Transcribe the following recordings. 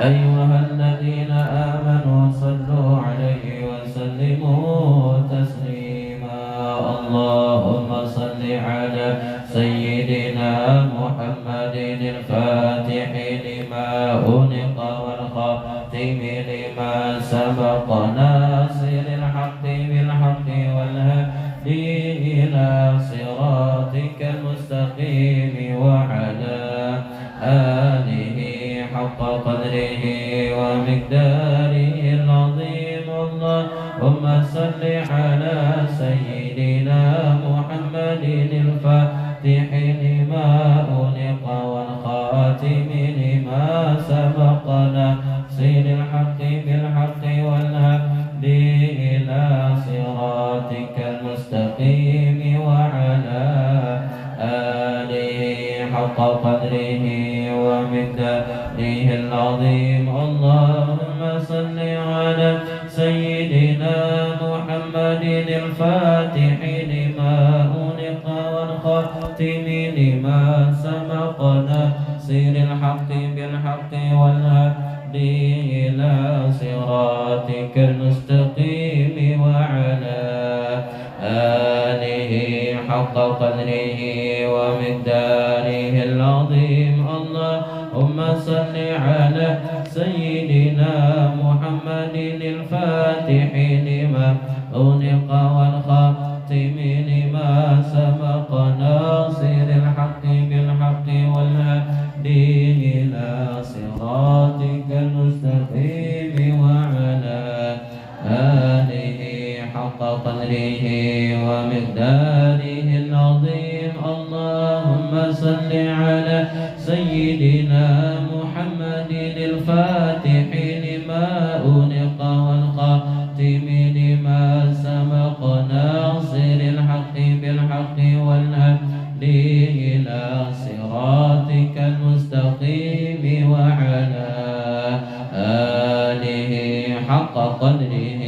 أيها الذين آمنوا صلوا عليه وسلموا تسليما. اللهم صل على سيدنا محمد الفاتح لما أغلق والخاتم لما سبق ناصر الحق بالحق والهدي إلى صراطك المستقيم وعلى آله حق قدره ومقداره العظيم. اللهم صل على سيدنا محمد الفاتح لما أغلق والخاتم لما سبق ناصر الحق بالحق والهدي إلى صراطك المستقيم وعلى آله حق قدره ومقداره العظيم. اللهم صل على سيدنا محمد الفاتح لما أغلق والخاتم لما سبق ناصر الحق بالحق والهدي إلى صراطك المستقيم وعلى آله حق قدره ومقداره العظيم. اللهم صل على سيدنا محمد الفاتح لما أغلق والخاتم لما سبق ناصر الحق بالحق والهدي إلى صراطك المستقيم وعلى آله حق قدره ومقداره العظيم. اللهم صل على سيدنا محمد الفاتح لما أغلق والخاتم لما سبق ناصر الحق بالحق والهدي إلى صراطك المستقيم وعلى آله حق قدره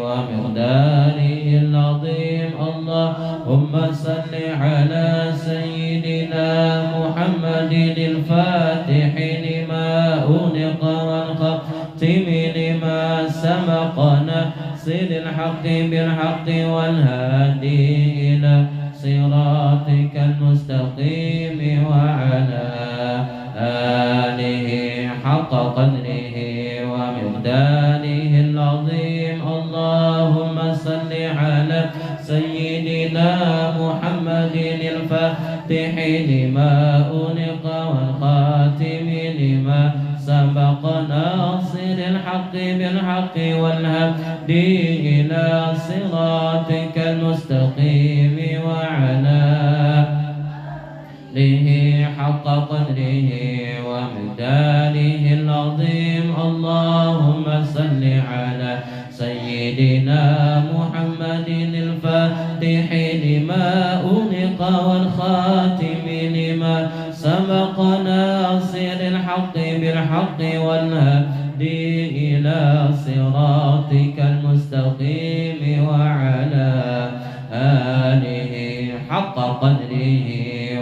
ومقداره العظيم. اللهم صل على سيدنا محمد الفاتح لما أغلق والخاتم لما سبق ناصر الحق بالحق والهادي إلى صراطك المستقيم وعلى آله حق قدره ومقداره العظيم. اللهم صل على سيدنا محمد الفاتح لما أغلق والخاتم لما سبق ناصر الحق بالحق والهدي إلى صراطك المستقيم وعلى آله حق قدره ومقداره العظيم. اللهم صل على سيدنا محمد الفاتح لما أغلق والخاتم لما سبق ناصر الحق بالحق والهدي إلى صراطك المستقيم وعلى آله حق قدره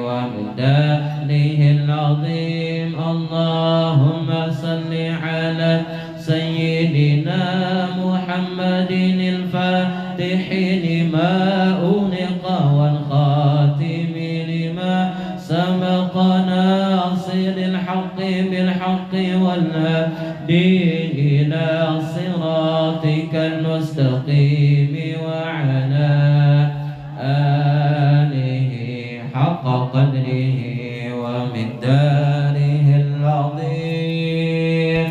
ومقداره العظيم. اللهم صل على سيدنا محمد الفاتح لما أغلق والخاتم لما سبق ناصر الحق بالحق والهدي إلى صراطك المستقيم وعلى آله حق قدره ومقداره العظيم.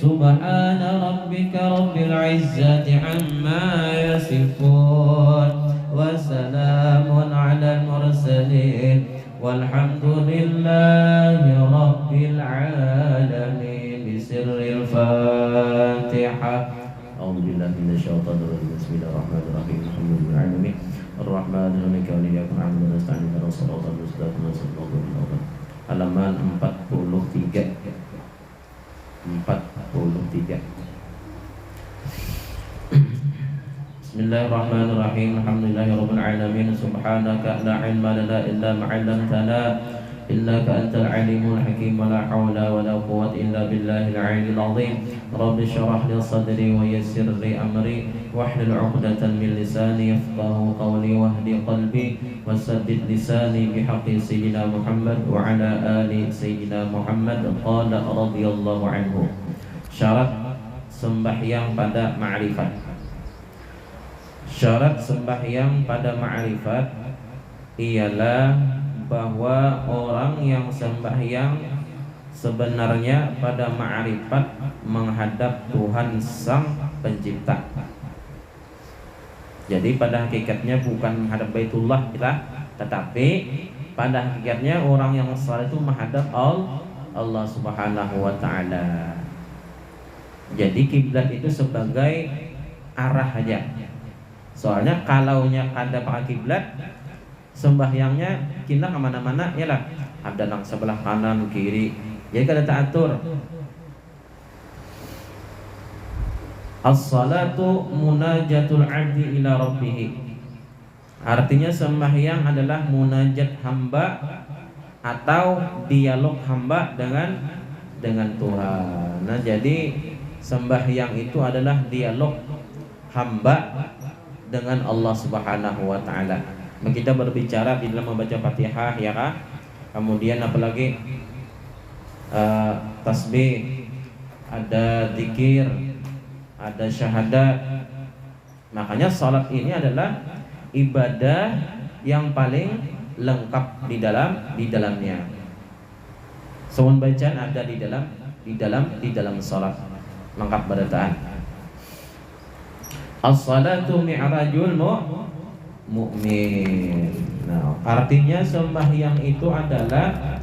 سبحان ربك رب العزة عما يصفون وسلام على المرسلين والحمد لله رب العالمين. بسر الفاتحة. أعوذ بالله من الشيطان الرجيم. بسم الله الرحمن الرحيم. الحمد لله العالمين الرحمن الرحيم إياك نعبد ونستعين اهدنا الصراط المستقيم صراط الذين أنعمت عليهم. Halaman 43. Bismillahirrahmanirrahim. Alhamdulillahirabbil alamin. Subhanaka la ilma lana illa ma 'allamtana إنك أنت العليم الحكيم ولا حول ولا قوة إلا بالله العلي العظيم رب اشرح لي صدري ويسر لي أمري واحلل عقدة من لساني يفقه قولي واهدي قلبي وسدد لساني بحق سيدنا محمد وعلى آل سيدنا محمد قال رضي الله عنه. Syarat sembahyang pada ma'rifat. Syarat sembahyang pada ma'rifat ialah bahwa orang yang sembahyang sebenarnya pada ma'rifat menghadap Tuhan Sang Pencipta. Jadi pada hakikatnya bukan menghadap Baitullah kita, tetapi pada hakikatnya orang yang salat itu menghadap Allah Subhanahu wa taala. Jadi kiblat itu sebagai arah aja. Soalnya kalaunya kada pakai kiblat, sembahyangnya kita kemana-mana ya lah. Ada nang sebelah kanan kiri. Jadi kada teratur. As-salatu munajatul abdi ila rabbih. Artinya sembahyang adalah munajat hamba atau dialog hamba dengan Tuhan. Nah, jadi sembahyang itu adalah dialog hamba dengan Allah Subhanahu wa taala. Kita berbicara di dalam membaca Fatihah ya kah? Kemudian apalagi tasbih, ada zikir, ada syahadat. Makanya salat ini adalah ibadah yang paling lengkap di dalamnya. Semua bacaan ada di dalam salat. Lengkap bacaan. As-salatu mi'rajul mu'min. Nah, artinya sembahyang itu adalah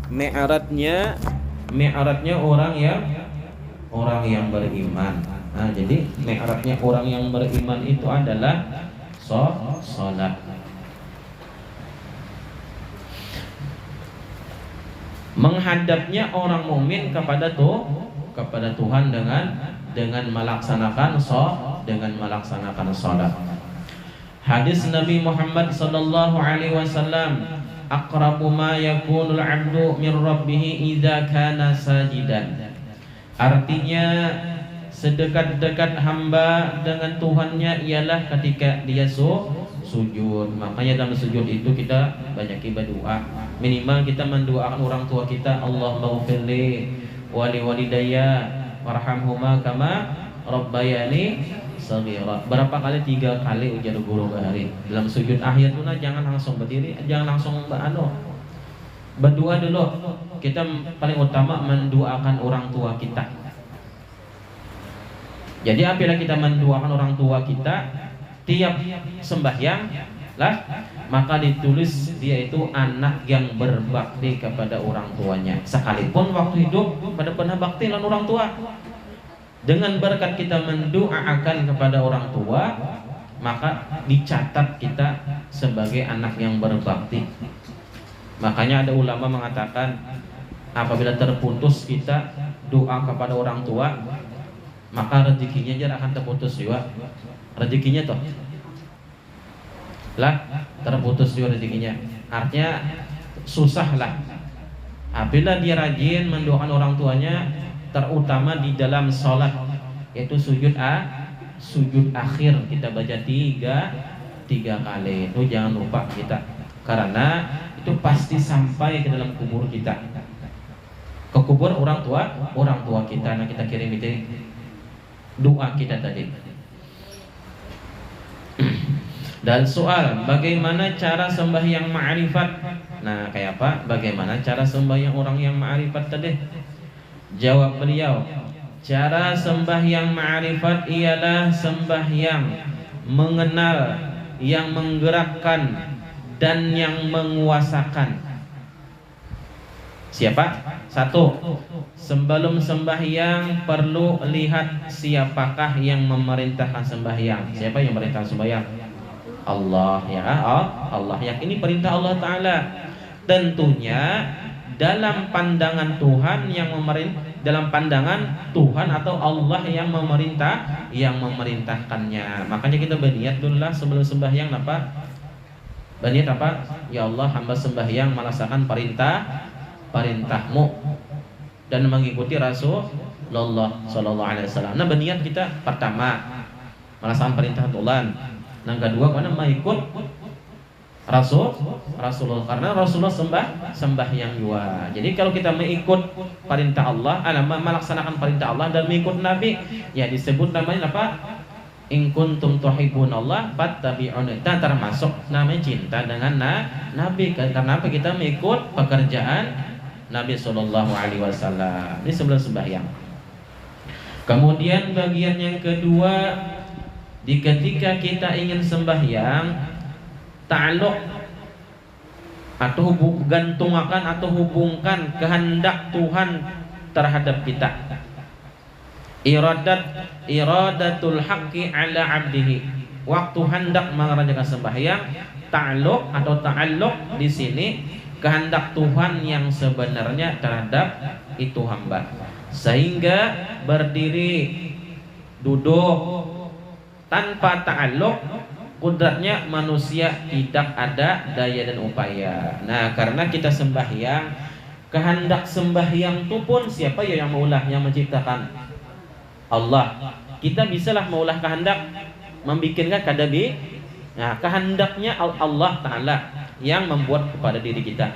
mi'rajnya orang yang beriman. Nah, jadi mi'rajnya orang yang beriman itu adalah salat. Menghadapnya orang mukmin kepada Tuhan dengan melaksanakan salat. Hadis Nabi Muhammad sallallahu alaihi wasallam, aqrabu ma yakunul 'abdu min rabbih idza kana sajidan. Artinya sedekat-dekat hamba dengan Tuhannya ialah ketika dia sujud. Makanya dalam sujud itu kita banyak berdoa. Minimal kita mendoakan orang tua kita, Allahumma ighfirli wa liwalidayya warhamhuma kama rabbayani shaghira. Berapa kali? 3 kali ujar guru bahari. Dalam sujud akhir itu jangan langsung berdiri, jangan langsung berdoa dulu. Kita paling utama mendoakan orang tua kita. Jadi apabila kita mendoakan orang tua kita tiap sembahyang lah, maka ditulis dia itu anak yang berbakti kepada orang tuanya. Sekalipun waktu hidup pada pernah bakti dengan orang tua. Dengan berkat kita mendoakan kepada orang tua, maka dicatat kita sebagai anak yang berbakti. Makanya ada ulama mengatakan apabila terputus kita doa kepada orang tua, maka rezekinya aja akan terputus juga. Rezekinya toh lah terputus juga rezekinya. Artinya susah lah. Apabila dia rajin mendoakan orang tuanya, terutama di dalam sholat, yaitu sujud akhir kita baca tiga kali. Itu jangan lupa kita, karena itu pasti sampai ke dalam kubur kita, ke kubur orang tua kita. Nah, kita kirim itu doa kita tadi. Dan soal bagaimana cara sembahyang ma'rifat? Nah, kayak apa? Bagaimana cara sembahyang orang yang ma'rifat tadi? Jawab beliau, cara sembahyang ma'rifat ialah sembahyang mengenal, yang menggerakkan dan yang menguasakan. Siapa? 1. Sebelum sembahyang perlu lihat siapakah yang memerintahkan sembahyang. Siapa yang memerintahkan sembahyang? Allah ya. Allah, yang ini perintah Allah Ta'ala. Tentunya dalam pandangan Tuhan yang dalam pandangan Tuhan atau Allah yang memerintahkannya. Makanya kita berniat dulu lah sebelum sembahyang apa? Berniat apa? Ya Allah, hamba sembahyang melaksanakan perintahmu dan mengikuti Rasulullah Sallallahu Alaihi Wasallam. Nah, berniat kita pertama melaksanakan perintah Tuhan. Yang kedua, karena mengikut Rasulullah, karena Rasulullah sembahyang juga. Jadi kalau kita mengikut perintah Allah, melaksanakan perintah Allah dan mengikut Nabi, ya disebut namanya apa? In kuntum tuhibbunallah fattabi'uni. Kita termasuk namanya cinta dengan Nabi. Karena apa? Kita mengikut pekerjaan Nabi Sallallahu Alaihi Wasallam. Ini sebelum sembahyang. Kemudian bagian yang kedua, ketika kita ingin sembahyang, ta'alluq atau gantungkan atau hubungkan kehendak Tuhan terhadap kita. Iradatul haqqi ala abdihi. Waktu hendak mengerjakan sembahyang, ta'alluq atau ta'alluq di sini kehendak Tuhan yang sebenarnya terhadap itu hamba. Sehingga berdiri, duduk tanpa ta'alluq, kudratnya manusia tidak ada daya dan upaya. Nah, karena kita sembahyang, kehendak sembahyang itu pun siapa ya yang maulah, yang menciptakan? Allah. Kita bisalah maulah kehendak, membikinkan kadabi. Nah, kehendaknya Allah Ta'ala yang membuat kepada diri kita.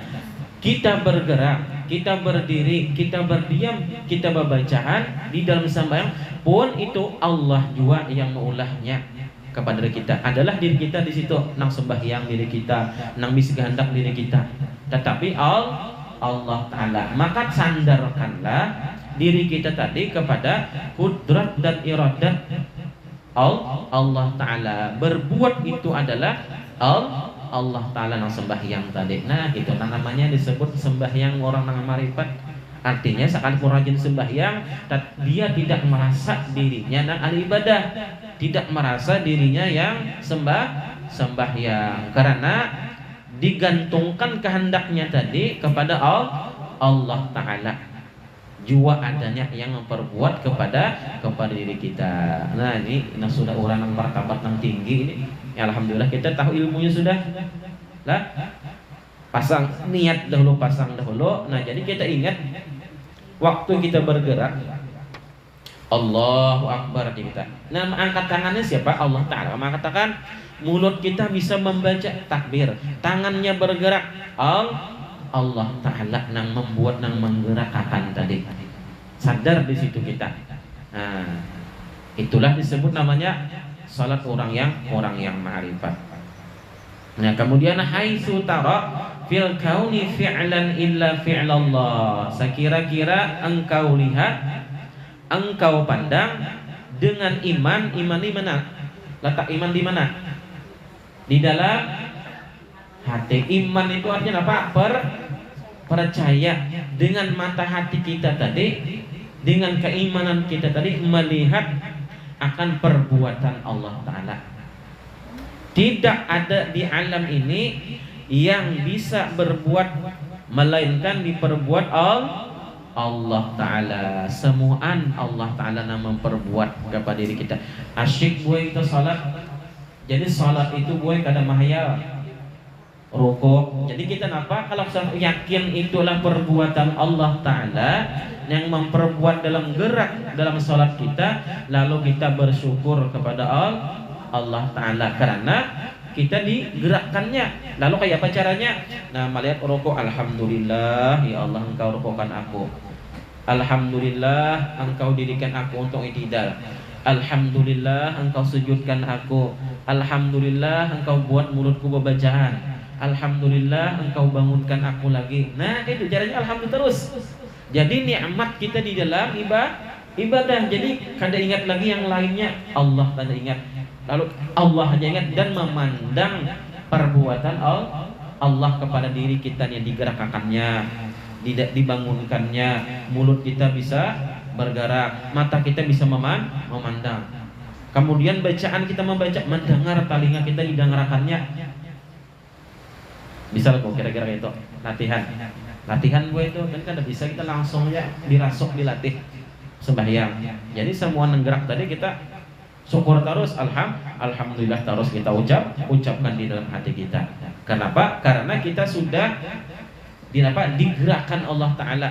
Kita bergerak, kita berdiri, kita berdiam, kita berbacaan di dalam sembahyang pun itu Allah juga yang maulahnya kepada diri kita. Adalah diri kita di situ nang sembahyang diri kita, nang bisa kehendak diri kita. Tetapi Allah Ta'ala. Maka sandarkanlah diri kita tadi kepada kudrat dan iradat Allah Ta'ala. Berbuat itu adalah Allah Ta'ala nang sembahyang tadi. Nah, itu namanya disebut sembahyang orang nang marifat. Artinya sekalipun rajin sembahyang, dia tidak merasa dirinya nang ahli ibadah, tidak merasa dirinya yang sembahyang, karena digantungkan kehendaknya tadi kepada Allah Ta'ala. Jua adanya yang memperbuat kepada diri kita. Nah, ini sudah orang yang martabat yang tinggi ini. Ya, alhamdulillah kita tahu ilmunya sudah. Lah, pasang niat dahulu, pasang dahulu. Nah, jadi kita ingat waktu kita bergerak, Allahu Akbar kita. Nah, angkat tangannya siapa? Allah Ta'ala. Mengatakan mulut kita bisa membaca takbir, tangannya bergerak, Allah Ta'ala nang membuat, nang menggerakkan tadi. Sadar di situ kita. Nah, itulah disebut namanya salat orang yang ma'rifat. Nah, kemudian haitsu tara fil kauni fi'lan illa fi'lallah. Sekira-kira engkau lihat, engkau pandang dengan iman di mana? Letak iman di mana? Di dalam hati. Iman itu artinya apa? Percaya dengan mata hati kita tadi, dengan keimanan kita tadi, melihat akan perbuatan Allah Ta'ala. Tidak ada di alam ini yang bisa berbuat melainkan diperbuat Allah Ta'ala. Semuaan Allah Ta'ala yang memperbuat kepada diri kita. Asyik gue itu salat. Jadi salat itu gue kadang mahayal rukuk. Jadi kita napa kalau yakin itulah perbuatan Allah Ta'ala yang memperbuat dalam gerak dalam salat kita, lalu kita bersyukur kepada Allah Ta'ala karena kita digerakkannya. Lalu kayak apa caranya? Nah, melihat rukuk, alhamdulillah ya Allah engkau rukukkan aku, alhamdulillah engkau dirikan aku untuk i'tidal, alhamdulillah engkau sujudkan aku, alhamdulillah engkau buat mulutku berbacaan, alhamdulillah engkau bangunkan aku lagi. Nah, itu caranya alhamdulillah terus. Jadi nikmat kita di dalam ibadah. Jadi kada ingat lagi yang lainnya, Allah kada ingat. Lalu Allah hanya ingat dan memandang perbuatan Allah kepada diri kita yang digerakkannya, dibangunkannya, mulut kita bisa bergerak, mata kita bisa memandang. Kemudian bacaan kita membaca, mendengar, telinga kita didengarkannya. Bisa kok kira-kira itu latihan gue itu kan bisa kita langsung ya dirasuk, dilatih sembahyang. Jadi semua nenggerak tadi kita syukur terus, alhamdulillah terus kita ucapkan di dalam hati kita. Kenapa? Karena kita sudah digerakkan Allah Ta'ala.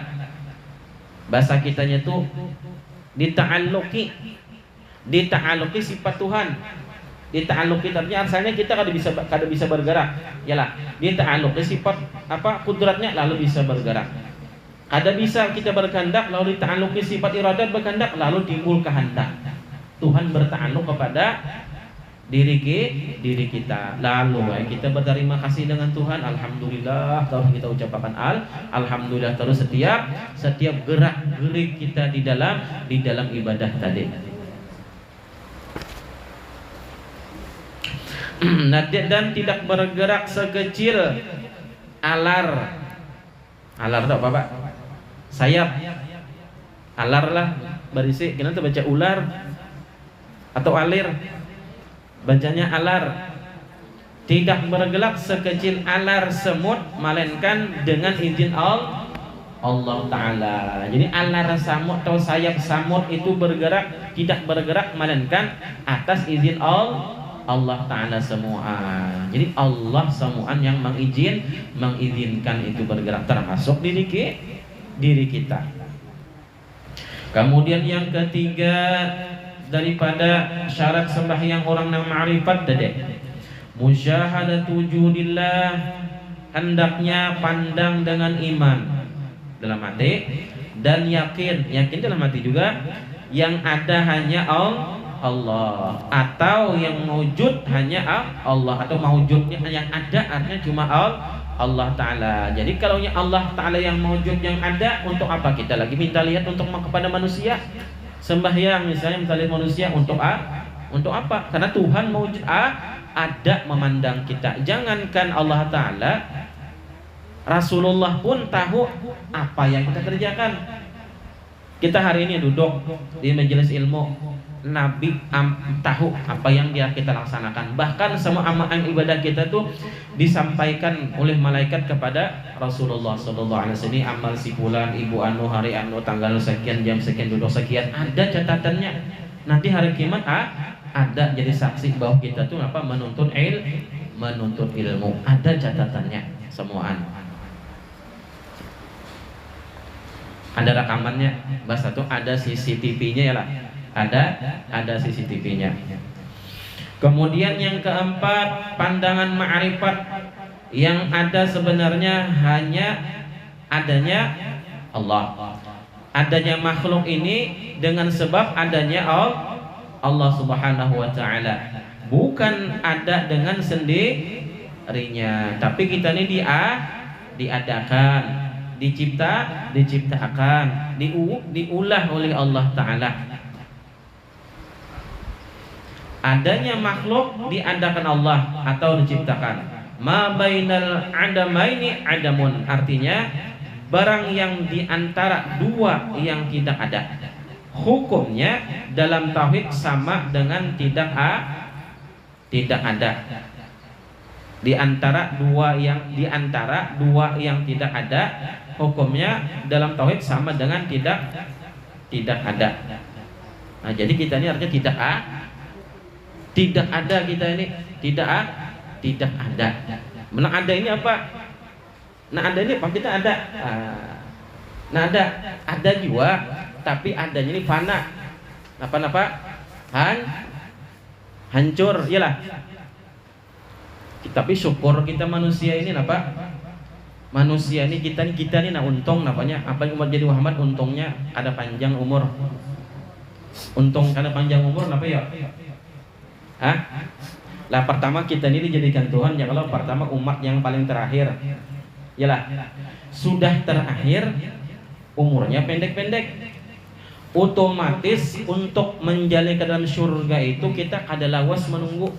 Bahasa kitanya tuh dita'alluqi sifat Tuhan. Dita'alluqi artinya asalnya kita kada bisa bergerak. Yalah, dita'alluqi sifat kudratnya lalu bisa bergerak. Kada bisa kita berkehendak lalu dita'alluqi sifat iradat berkehendak lalu timbul kehendak. Tuhan berta'alluq kepada diri kita. Lalu kita berterima kasih dengan Tuhan, alhamdulillah, terus kita ucapkan alhamdulillah terus setiap gerak-gerik kita di dalam ibadah tadi. Dan tidak bergerak sekecil alar tak apa Pak? Sayap. Alar lah berisi, kita baca ular atau alir. Bacanya alar. Tidak bergerak sekecil alar semut melainkan dengan izin Allah Ta'ala. Jadi alar samut atau sayap samut itu tidak bergerak melainkan atas izin Allah Ta'ala semua. Jadi Allah semuaan yang mengizinkan itu bergerak, termasuk diri kita. Kemudian yang ketiga daripada syarat sembahyang orang yang ma'rifat tadi, musyahadatu wujudillah, hendaknya pandang dengan iman dalam hati dan yakin dalam hati juga yang ada hanya Allah, atau yang mewujud hanya Allah, atau mewujudnya yang ada artinya cuma Allah Ta'ala. Jadi kalau Allah Ta'ala yang mewujud yang ada, untuk apa kita lagi minta lihat untuk kepada manusia? Sembahyang misalnya minta lihat manusia untuk apa? Karena Tuhan mewujud ada memandang kita. Jangankan Allah Ta'ala, Rasulullah pun tahu apa yang kita kerjakan. Kita hari ini duduk di majelis ilmu, Nabi tahu apa yang kita laksanakan. Bahkan semua amalan ibadah kita tuh disampaikan oleh malaikat kepada Rasulullah sallallahu alaihi wasallam. Amal si fulan, ibu anu, hari anu, tanggal sekian, jam sekian, duduk sekian, ada catatannya. Nanti hari kiamat ada jadi saksi bahwa kita tuh menuntut ilmu. Ada catatannya semuaan. Ada rekamannya. Bahasa tuh ada CCTV-nya ya lah. Ada CCTV-nya. Kemudian yang keempat, pandangan ma'rifat yang ada sebenarnya hanya adanya Allah. Adanya makhluk ini dengan sebab adanya Allah Subhanahu wa Ta'ala, bukan ada dengan sendirinya. Tapi kita ini diadakan, diciptakan, diulah oleh Allah Ta'ala. Adanya makhluk diadakan Allah atau diciptakan. Ma bainal adamaini adamun, artinya barang yang diantara dua yang tidak ada, hukumnya dalam tauhid sama dengan tidak ada. Di antara dua yang tidak ada, hukumnya dalam tauhid sama dengan tidak ada. Nah, jadi kita ini artinya tidak ada, kita ini tidak ada. Menang ada ini apa? Nah ada ini apa? Kita ada. Nah ada juga, tapi adanya ini fana. Apa? Hancur, iyalah. Tapi syukur kita manusia ini apa? Manusia ini kita nih untung namanya. Apa yang umat jadi Muhammad untungnya ada panjang umur. Untung karena panjang umur apa ya? Lah pertama kita ini dijadikan Tuhan ya, kalau pertama umat yang paling terakhir. Yalah. Sudah terakhir umurnya pendek-pendek. Otomatis untuk menjalani ke dalam surga itu kita kada lawas menunggu.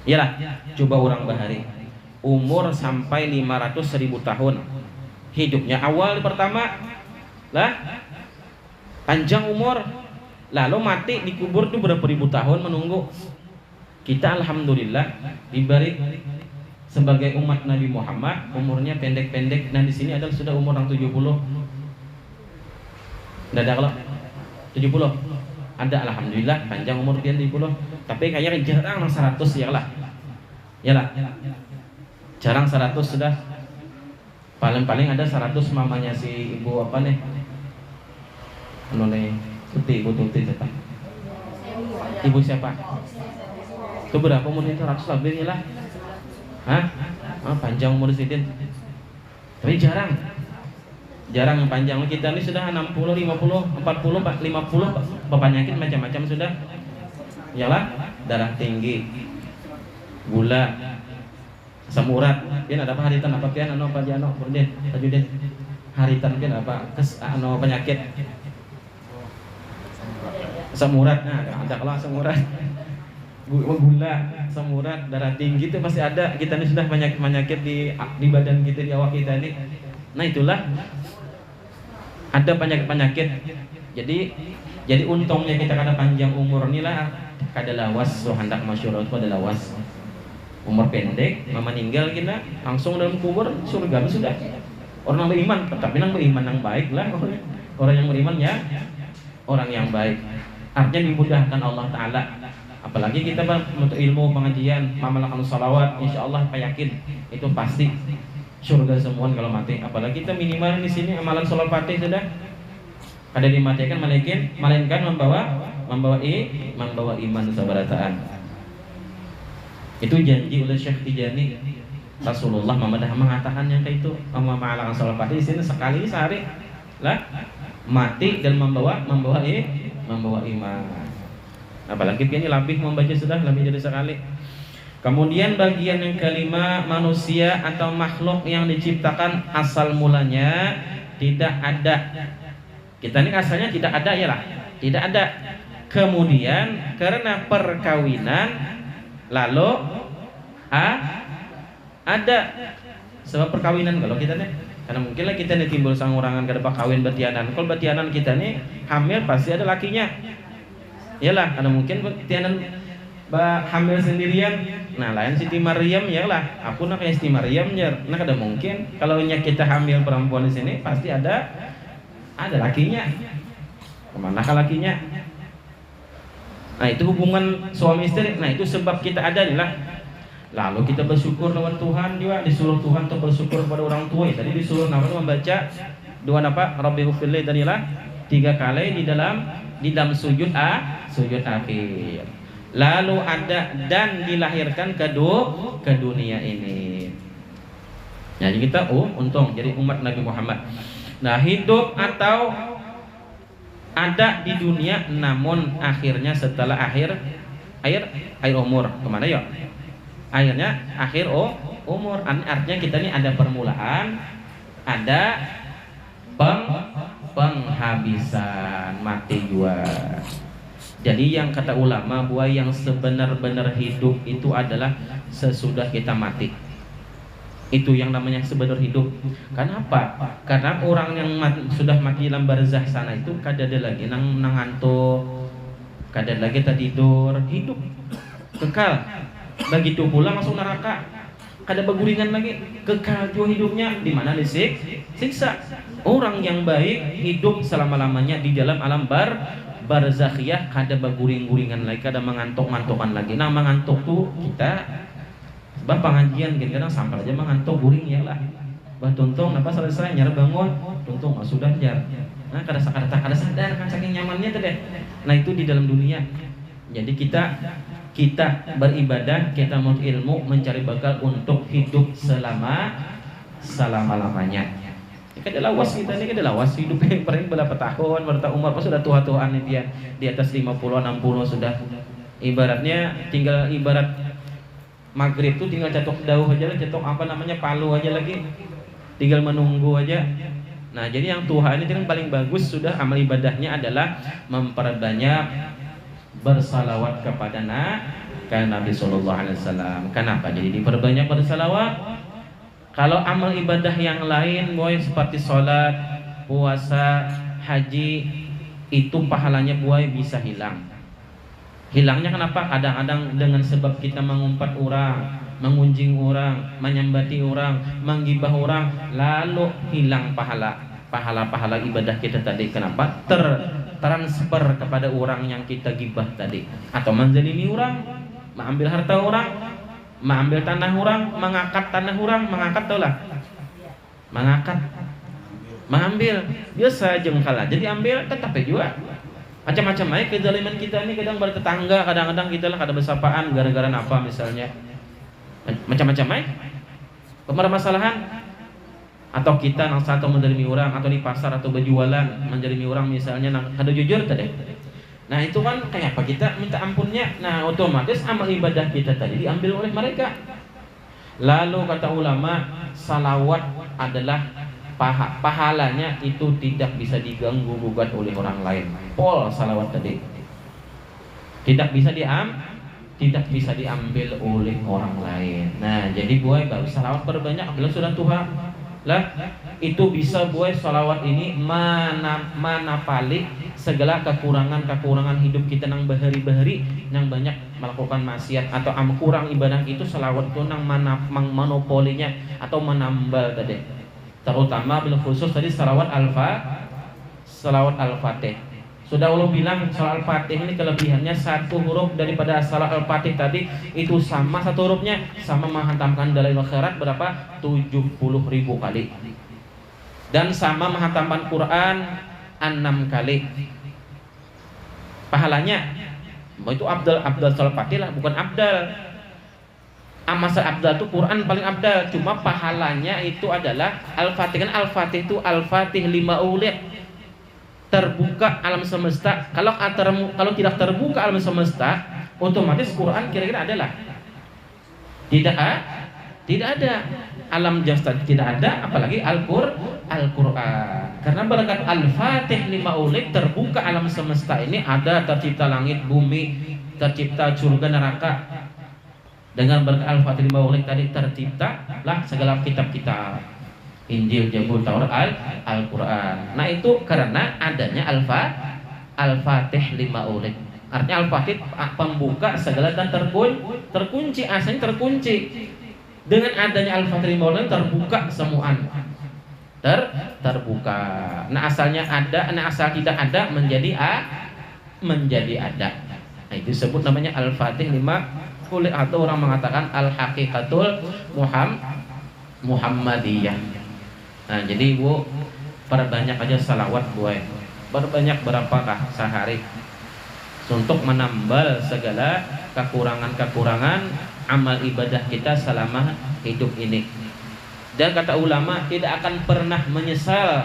Yalah, coba orang bahari umur sampai 500.000 tahun. Hidupnya awal pertama lah panjang umur, lalu mati dikubur tuh berapa ribu tahun menunggu. Kita alhamdulillah diberi sebagai umat Nabi Muhammad umurnya pendek-pendek. Nah di sini adalah sudah umur yang 70. Tidak ada kalau 70 ada, alhamdulillah panjang umur dia 70. Tapi kayaknya jarang 100 ya lah. Jarang 100 sudah. Paling-paling ada 100 mamanya si ibu apa nih? Anu nih, Ibu Tuti siapa? Ibu siapa? Itu berapa umur itu? 100 lebih lah. Hah? Panjang umur sidin. Tapi jarang yang panjang. Kita ini sudah 60, 50, 40, 50 penyakit macam-macam sudah. Yalah, darah tinggi, gula, asam urat. Pian ada apa haritan apa pian anu apa jano Burdin Tajudin. Haritan pian apa anu penyakit. Asam urat. Nah, ada kalau asam urat. Gula, asam urat, darah tinggi itu pasti ada. Kita ini sudah banyak penyakit di badan kita, di awak kita ini. Nah, itulah ada penyakit. Jadi untungnya kita kada panjang umur inilah kada lawas. So hendak masyhur itu ada lawas. Umur pendek, meninggal kita langsung dalam kubur surga sudah. Orang yang beriman, tapi yang beriman yang baik lah. Orang yang beriman ya orang yang baik. Artinya dimudahkan Allah Ta'ala. Apalagi kita untuk ilmu pengajian, mamalkan salawat, insya Allah yakin itu pasti surga semua kalau mati. Apalagi kita minimal di sini amalan sholat fatih sudah ada dimatikan melainkan membawa iman sabarataan. Itu janji oleh Syekh Tijani. Rasulullah Muhammad mengatakan yang kayak itu. Mamalkan sholat fatih di sini sekali sehari lah mati dan membawa iman. Apalagi ini lebih membaca sudah lebih dari sekali. Kemudian bagian yang kelima, manusia atau makhluk yang diciptakan asal mulanya tidak ada. Kita ini asalnya tidak ada ya lah, tidak ada. Kemudian karena perkawinan lalu ada. Sebab perkawinan kalau kita nih, karena mungkinlah kita nih timbul sangurangan kada kawin betianan. Kalau betianan kita nih hamil pasti ada lakinya. Yalah, karena mungkin betianan hamil sendirian. Nah, lain Siti Maryam ya lah. Aku nak kayak Siti Maryam ya. Nah, kada mungkin kalau kita hamil perempuan di sini pasti ada lakinya. Kemana lakinya? Nah, itu hubungan suami istri. Nah, itu sebab kita ada nih lah. Lalu kita bersyukur lawan Tuhan juga, disuruh Tuhan untuk bersyukur kepada orang tua. Ya, tadi disuruh membaca dua Rabbi ghfirli tadilah 3 kali di dalam sujud akhir. Lalu ada dan dilahirkan ke dunia ini. Jadi kita untung jadi umat Nabi Muhammad. Nah, hidup atau ada di dunia namun akhirnya setelah akhir umur. Kemana ya? Akhirnya akhir umur. Artinya kita ini ada permulaan, ada penghabisan, mati juga. Jadi yang kata ulama bahwa yang sebenar-benar hidup itu adalah sesudah kita mati. Itu yang namanya sebenar hidup. Kenapa? Karena orang yang sudah mati dalam barzah sana itu kada ada lagi nang ngantuk, kada lagi tidur, hidup kekal. Begitu pula masuk neraka, kada berguringan lagi, kekal juga hidupnya. Di mana disiksa. Orang yang baik hidup selama-lamanya di dalam alam barzakhiyah, kada berguring-guringan lagi, kada mengantuk-mantukan lagi. Nah, mengantuk tuh kita sebab pengajian kadang sampai aja mengantuk guring ya lah. Bah tuntung apa selesai nyar bangun, tuntung sudah jar. Nah, kada sadar kan saking nyamannya tuh deh. Nah, itu di dalam dunia. Jadi kita beribadah, kita mau ilmu, mencari bekal untuk hidup selama-lamanya. Ini kan lawas kita ini kan lawas hidup yang paling berapa tahun, berapa umur pas sudah tua-tuaan dia di atas 50 60 sudah. Ibaratnya tinggal ibarat maghrib tuh tinggal cetok dauh aja lah, cetok apa namanya palu aja lagi. Tinggal menunggu aja. Nah, jadi yang Tuhan ini yang paling bagus sudah amal ibadahnya adalah memperbanyak bersalawat kepada Nabi Sallallahu Alaihi Wasallam. Kenapa? Jadi diperbanyak bersalawat. Kalau amal ibadah yang lain, boy seperti sholat, puasa, haji, itu pahalanya boy bisa hilang. Hilangnya kenapa? Kadang-kadang dengan sebab kita mengumpat orang, mengunjing orang, menyambati orang, menggibah orang, lalu hilang pahala ibadah kita tadi. Kenapa? Transfer kepada orang yang kita gibah tadi, atau menzalimi orang, mengambil harta orang, mengambil tanah orang, mengangkat tanah orang, mengangkat tau lah, mengangkat, mengambil, biasa jengkala, jadi ambil tetap juga. Macam-macam aja kezaliman kita ini, kadang bertetangga, kadang-kadang kita lah kada bersapaan gara-gara apa misalnya, macam-macam aja permasalahan. Atau kita nang satu menderimi orang, atau di pasar atau berjualan menderimi orang misalnya, nang kada jujur tadi. Nah itu kan kayak apa kita minta ampunnya, nah otomatis amal ibadah kita tadi diambil oleh mereka. Lalu kata ulama, salawat adalah pahalanya itu tidak bisa diganggu gugat oleh orang lain. Pol salawat tadi tidak bisa diambil oleh orang lain. Nah jadi boy baru salawat berbanyak, bilang sudah Tuhan lah, itu bisa buat salawat ini manapali segala kekurangan hidup kita nang bahari-bahari nang banyak melakukan maksiat atau kurang ibadah, itu salawat itu nang monopolinya atau menambal tadi, terutama bila khusus tadi salawat al-fatih. Sudah Allah bilang salat al-fatih ini kelebihannya satu huruf daripada salat al-fatih tadi itu sama, satu hurufnya sama menghantamkan dalil akhirat berapa? 70.000 kali. Dan sama menghantamkan Quran 6 kali. Pahalanya itu abdal salat al-fatih lah, bukan abdal. Amasal abdal itu Quran paling abdal, cuma pahalanya itu adalah al-fatih. Kan al-fatih itu al-fatih lima ulil, terbuka alam semesta. Kalau tidak terbuka alam semesta, otomatis Quran kira-kira adalah tidak ada alam jasad, tidak ada, apalagi Al-Quran. Karena berkat Al-Fatih lima ulil terbuka alam semesta ini, ada tercipta langit bumi, tercipta surga neraka. Dengan berkat Al-Fatih lima ulil tadi tercipta lah segala kitab-kitab, Injil, Zabur, Taurat, Al-Quran. Nah itu karena adanya Al-Fatih lima ulil. Artinya Al-Fatih pembuka segala dan terkunci, asalnya terkunci. Dengan adanya Al-Fatih lima ulil terbuka semuaan. Terbuka. Nah asalnya ada, nah asal tidak ada menjadi ada. Nah itu disebut namanya Al-Fatih lima ulil, atau orang mengatakan Al-Haqiqatul Muhammadiyah. Nah jadi ibu perbanyak aja salawat buat berbanyak berapakah sehari untuk menambal segala kekurangan amal ibadah kita selama hidup ini. Dan kata ulama, tidak akan pernah menyesal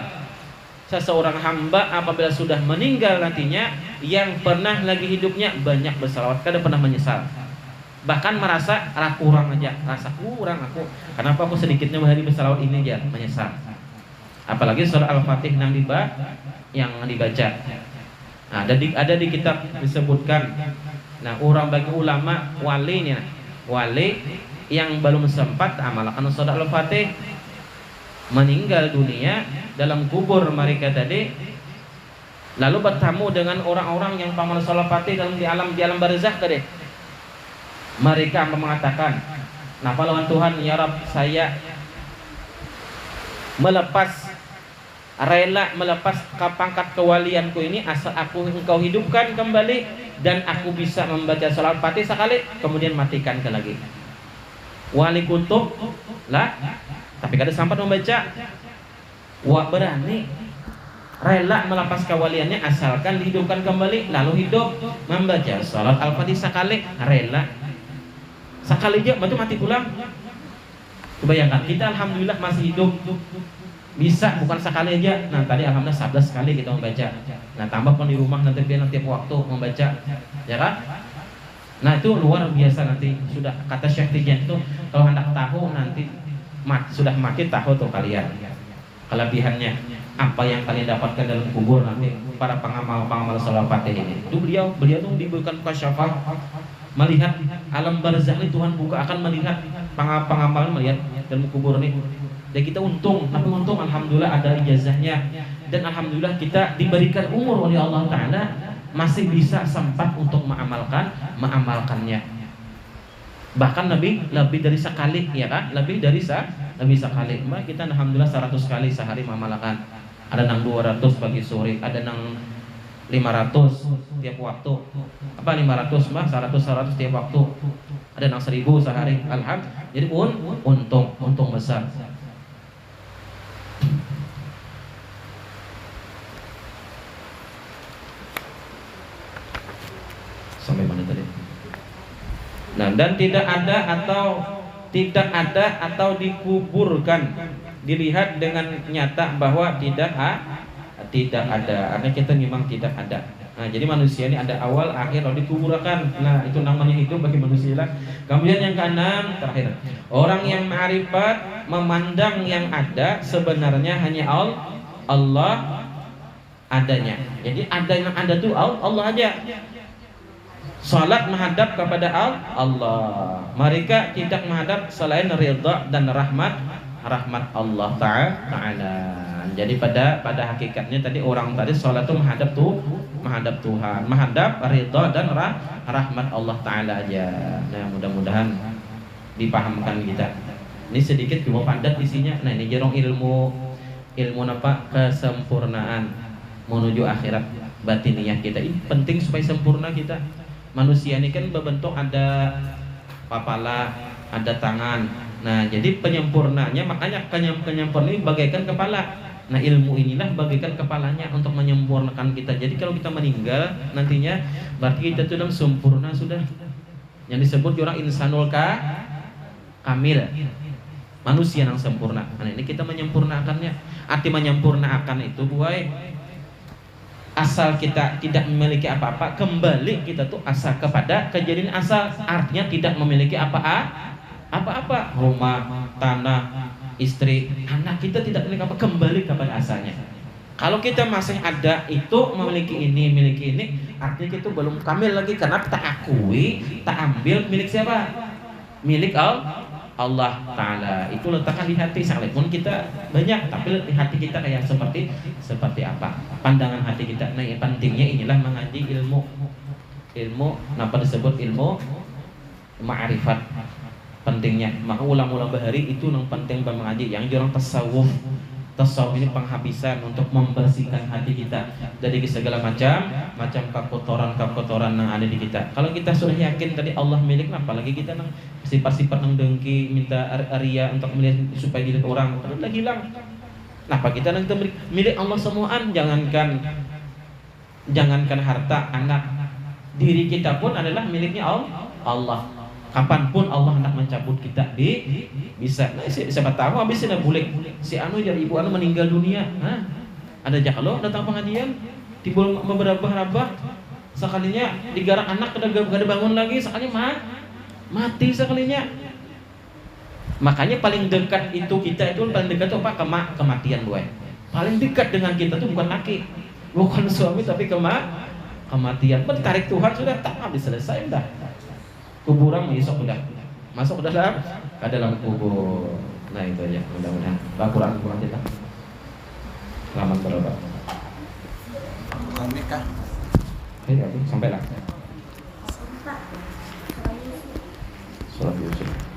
seseorang hamba apabila sudah meninggal nantinya, yang pernah lagi hidupnya banyak bersalawat, kada pernah menyesal. Bahkan merasa kurang aja, rasa kurang aku, kenapa aku sedikitnya hari bersalawat ini aja, menyesal. Apalagi surah Al-Fatih yang dibaca. Nah, ada di kitab disebutkan. Nah, orang bagi ulama wali yang belum sempat amalkan surah Al-Fatih, meninggal dunia dalam kubur mereka tadi, lalu bertemu dengan orang-orang yang pamal surah Al-Fatih di alam barzakh tadi. Mereka mengatakan, "Napa lawan Tuhan ya Rabb, saya rela melepas pangkat kewalianku ini asal engkau hidupkan kembali dan aku bisa membaca salat Fatih sekali, kemudian matikan ke lagi." Wali kutub lah, tapi kada sempat membaca. Berani rela melepas kewaliannya asalkan dihidupkan kembali, lalu hidup membaca salat Al-Fatih sekali, rela sekali aja betul mati pulang. Bayangkan kita alhamdulillah masih hidup, bisa bukan sekali aja. Nah tadi alhamdulillah 11 kali kita membaca. Nah tambah pun di rumah nanti tiap waktu membaca, ya kan? Nah itu luar biasa. Nanti sudah kata Syekh Tijan itu, kalau hendak tahu nanti sudah mati tahu tuh kalian kelebihannya apa yang kalian dapatkan dalam kubur nanti para pengamal salat Fatih ini. Itu beliau tuh diberikan kasyafah, melihat alam barzakh ini, Tuhan buka akan melihat pengamal melihat dalam kubur ini. Dan kita untung alhamdulillah ada ijazahnya, dan alhamdulillah kita diberikan umur oleh Allah Ta'ala masih bisa sempat untuk mengamalkannya. Bahkan lebih dari sekali, ya kan? Lebih sekali. Maka kita alhamdulillah 100 kali sehari mengamalkan. Ada nang 200 pagi sore, ada nang 500 tiap waktu. Apa 500 mah 100 tiap waktu. Ada yang 1000 sehari. Alhamdulillah. Jadi untung besar. Sampai mana tadi? Nah, dan tidak ada atau dikuburkan, dilihat dengan nyata bahwa tidak ada. Artinya kita memang tidak ada. Nah, jadi manusia ini ada awal, akhir, lalu dikuburkan. Nah, itu namanya hidup bagi manusia lah. Kemudian yang keenam, terakhir, orang yang ma'rifat memandang yang ada sebenarnya hanya Allah adanya. Jadi ada yang ada tuh Allah aja. Salat menghadap kepada Allah. Mereka tidak menghadap selain ridha dan rahmat Allah Ta'ala. Jadi pada hakikatnya tadi orang tadi salat itu menghadap Tuhan, menghadap ridha dan rahmat Allah Ta'ala aja. Nah, mudah-mudahan dipahamkan kita. Ini sedikit cuma padat isinya. Nah, ini jarong ilmu apa? Kesempurnaan menuju akhirat batiniyah kita. Ini penting supaya sempurna kita. Manusia ini kan berbentuk ada kepala, ada tangan. Nah, jadi penyempurnanya, makanya penyempurna ini bagaikan kepala. Nah, ilmu inilah bagaikan kepalanya untuk menyempurnakan kita. Jadi kalau kita meninggal nantinya berarti kita sudah sempurna sudah. Yang disebut orang insanul kamil. Manusia yang sempurna. Nah, ini kita menyempurnakannya. Arti menyempurnakan itu buai asal kita tidak memiliki apa-apa, kembali kita tuh asal kepada kejadian asal. Artinya tidak memiliki apa-apa, rumah, tanah, istri, anak, kita tidak memiliki apa, kembali kepada asalnya. Kalau kita masih ada itu memiliki ini, artinya kita belum kamil lagi, karena kita akui, kita ambil milik siapa? Milik Allah Ta'ala. Itu letakkan di hati. Sekalipun kita banyak, tapi di hati kita kayak seperti apa, pandangan hati kita. Nah, yang pentingnya inilah mengaji ilmu. Kenapa disebut ilmu ma'rifat? Pentingnya maka ulama-ulama bahari itu yang penting mengaji. Yang orang tasawuf ini penghabisan untuk membersihkan hati kita dari segala macam kekotoran yang ada di kita. Kalau kita sudah yakin tadi Allah milik, apalagi kita nang sifat-sifat nang dengki, minta ria untuk melihat supaya dilihat orang, udah hilang. Kenapa kita nang milik Allah semuaan? Jangankan harta, anak, diri kita pun adalah miliknya Allah. Kapanpun Allah hendak mencabut kita bisa. Nah, siapa tahu habis ini boleh si anu jadi ibu anu meninggal dunia. Ada jaklo datang pengajian timbul beberapa sekalinya digarak anak kada bangun lagi, sekalinya mati sekalinya. Makanya paling dekat itu kita itu paling dekat itu apa? Kematian gue. Paling dekat dengan kita tuh bukan laki, bukan suami, tapi kematian. Tarik Tuhan sudah tak habis selesai udah. Kuburan besok udah masuk ke dalam kubur. Nah, itu aja, mudah-mudahan Al-Quran kita selamat berobat. Nikah Sampai lah. Surat Yusuf.